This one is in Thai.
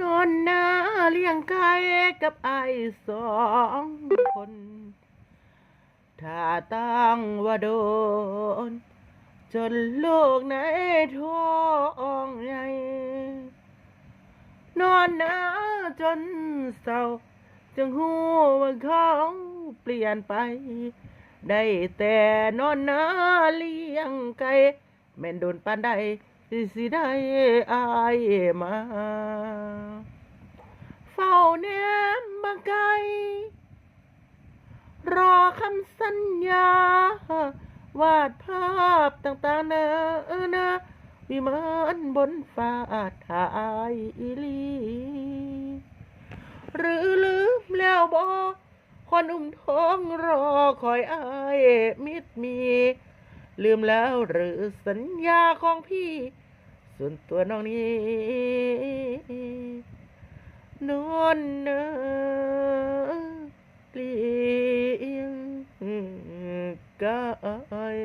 นอนนาเลี้ยงไก่กับไอ้2 คน ถ้าตั้งว่าโดนจนลูกในท้องใหญ่นอนนาจนเศร้าจึงหูว่าเขาเปลี่ยนไป ได้แต่นอนนาเลี้ยงไก่แม่นโดนปานใดสิได้อายมาเฝ้าแนมบังไกลรอคำสัญญาวาดภาพต่างๆนาวิมานบนฟ้าถ่ายอีลีหรือลืมแล้วบ่คนอุ้มท้องรอคอยอายมิตรมีลืมแล้วหรือสัญญาของพี่ส่วนตัวน้องนี้นอนเนอเลี้ยงกาย